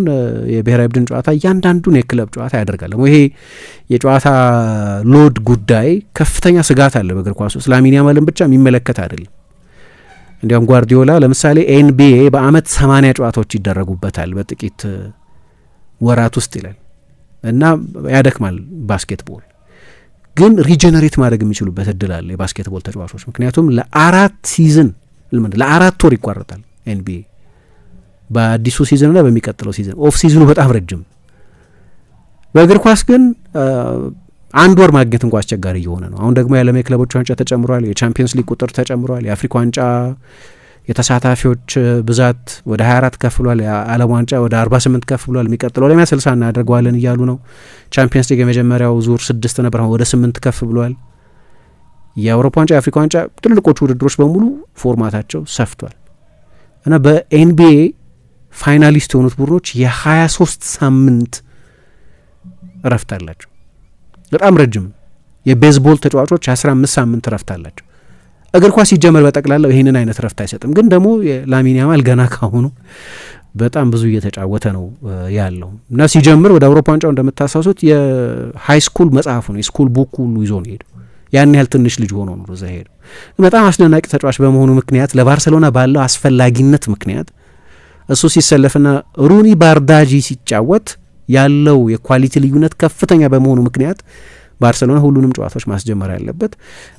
የብሔራዊ ቡድን ጨዋታ እያንዳንዱን የክለብ ጨዋታ ያደርጋል። ይሄ የጨዋታ ሎድ ጉዳይ ከፍተኛ ስጋት አለ በእግር ኳስ ውስጥ። ላሚን ያማልን ብቻ የሚመለከት አይደለም። እንዲያውም ጓርዲዮላ ለምሳሌ ኤንቢኤ በአመት 80 ጨዋታዎች ይደረጉበታል በጥቂት ወራት ውስጥ ይላል እና ያደክማል። ባስኬትቦል ግን ሪጀነሬት ማድረግ የሚችሉበት እድል አለ የባስኬትቦል ተጫዋቾች። ምክንያቱም ለ4 ወር ይቋረጣል ኤንቢኤ በአዲሱ ሲዝንና በሚቀጥለው ሲዝን። ኦፍ ሲዝኑ በጣም ረጅም። በእግር ኳስ ግን 1 ወር ማግኘት እንኳ አስቸጋሪ እየሆነ ነው። አሁን ደግሞ የዓለም የክለቦች ዋንጫ ተጨምሯል፣ የቻምፒየንስ ሊግ ቁጥር ተጨምሯል፣ የአፍሪካ ዋንጫ የተሳታፊዎች ብዛት ወደ 24 ከፍ ብሏል፣ የዓለም ዋንጫ ወደ 48 ከፍ ብሏል። የሚቀጥለው ላይ 60 እናደርገዋለን እያሉ ነው። ቻምፒየንስ ሊግ የመጀመሪያው ዙር 6 ነበር፣ አሁን ወደ 8 ከፍ ብሏል። የአውሮፓ ዋንጫ፣ የአፍሪካ ዋንጫ ትልልቆቹ ውድድሮች በሙሉ ፎርማታቸው ሰፍቷል እና በኤንቢኤ ፋይናሊስት የሆኑት ቡድኖች የ23 ሳምንት እረፍት አላቸው። በጣም ረጅም። የቤዝቦል ተጫዋቾች 15 ሳምንት እረፍት አላቸው። እግር ኳስ ሲጀመር በጠቅላላው ይህንን አይነት እረፍት አይሰጥም። ግን ደግሞ የላሚን ያማል ገና ካሁኑ በጣም ብዙ እየተጫወተ ነው ያለው እና ሲጀምር ወደ አውሮፓ ዋንጫው እንደምታሳሱት የሃይ ስኩል መጽሐፉ ነው የስኩል ቡክ ሁሉ ይዞ ነው ሄደው። ያን ያህል ትንሽ ልጅ ሆኖ ነው እዛ ሄደው። በጣም አስደናቂ ተጫዋች በመሆኑ ምክንያት ለባርሰሎና ባለው አስፈላጊነት ምክንያት እሱ ሲሰለፍና ሩኒ ባርዳጂ ሲጫወት ያለው የኳሊቲ ልዩነት ከፍተኛ በመሆኑ ምክንያት ባርሰሎና ሁሉንም ጨዋታዎች ማስጀመር ያለበት።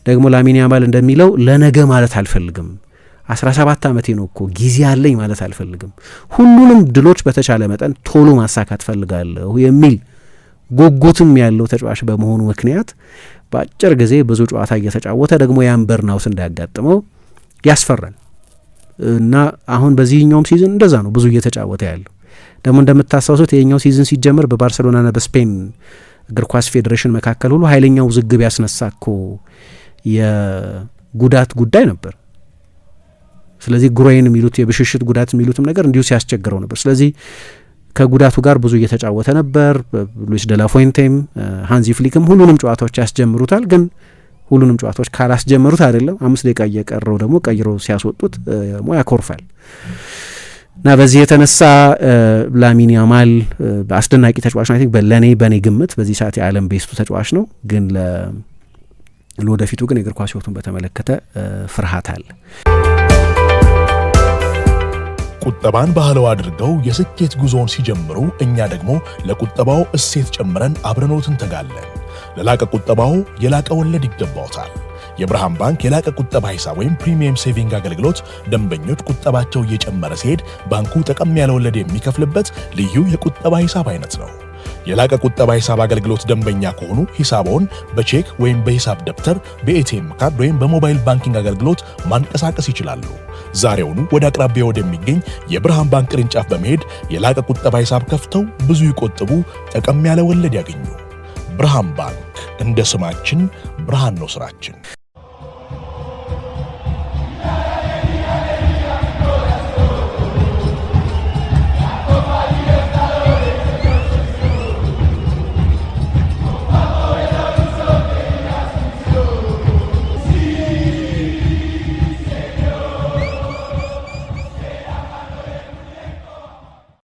ደግሞ ላሚን ያማል እንደሚለው ለነገ ማለት አልፈልግም፣ 17 ዓመቴ ነው እኮ ጊዜ አለኝ ማለት አልፈልግም፣ ሁሉንም ድሎች በተቻለ መጠን ቶሎ ማሳካት ፈልጋለሁ የሚል ጉጉትም ያለው ተጫዋች በመሆኑ ምክንያት በአጭር ጊዜ ብዙ ጨዋታ እየተጫወተ ደግሞ ያን በርናውት እንዳያጋጥመው ያስፈራል እና አሁን በዚህኛውም ሲዝን እንደዛ ነው ብዙ እየተጫወተ ያለው። ደግሞ እንደምታስታውሱት የኛው ሲዝን ሲጀምር በባርሰሎናና በስፔን እግር ኳስ ፌዴሬሽን መካከል ሁሉ ኃይለኛው ውዝግብ ያስነሳ እኮ የጉዳት ጉዳይ ነበር። ስለዚህ ጉሮይን የሚሉት የብሽሽት ጉዳት የሚሉትም ነገር እንዲሁ ሲያስቸግረው ነበር። ስለዚህ ከጉዳቱ ጋር ብዙ እየተጫወተ ነበር። ሉዊስ ደላፎይንቴም ሃንዚ ፍሊክም ሁሉንም ጨዋታዎች ያስጀምሩታል። ግን ሁሉንም ጨዋታዎች ካላስጀመሩት አይደለም 5 ደቂቃ እየቀረው ደግሞ ቀይሮ ሲያስወጡት ያኮርፋል እና በዚህ የተነሳ ላሚን ያማል አስደናቂ ተጫዋች ነው። በእኔ ግምት በዚህ ሰዓት የዓለም ቤስቱ ተጫዋች ነው። ግን ለወደፊቱ ግን የእግር ኳስ ሕይወቱን በተመለከተ ፍርሃት አለ። ቁጠባን ባህለው አድርገው የስኬት ጉዞውን ሲጀምሩ እኛ ደግሞ ለቁጠባው እሴት ጨምረን አብረኖት እንተጋለን። ለላቀ ቁጠባው የላቀ ወለድ ይገባውታል። የብርሃን ባንክ የላቀ ቁጠባ ሂሳብ ወይም ፕሪሚየም ሴቪንግ አገልግሎት ደንበኞች ቁጠባቸው እየጨመረ ሲሄድ ባንኩ ጠቀም ያለ ወለድ የሚከፍልበት ልዩ የቁጠባ ሂሳብ አይነት ነው። የላቀ ቁጠባ ሂሳብ አገልግሎት ደንበኛ ከሆኑ ሂሳቦን በቼክ ወይም በሂሳብ ደብተር፣ በኤቲኤም ካርድ ወይም በሞባይል ባንኪንግ አገልግሎት ማንቀሳቀስ ይችላሉ። ዛሬውኑ ወደ አቅራቢያ ወደሚገኝ የብርሃን ባንክ ቅርንጫፍ በመሄድ የላቀ ቁጠባ ሂሳብ ከፍተው ብዙ ይቆጥቡ፣ ጠቀም ያለ ወለድ ያገኙ። ብርሃን ባንክ፣ እንደ ስማችን ብርሃን ነው ስራችን።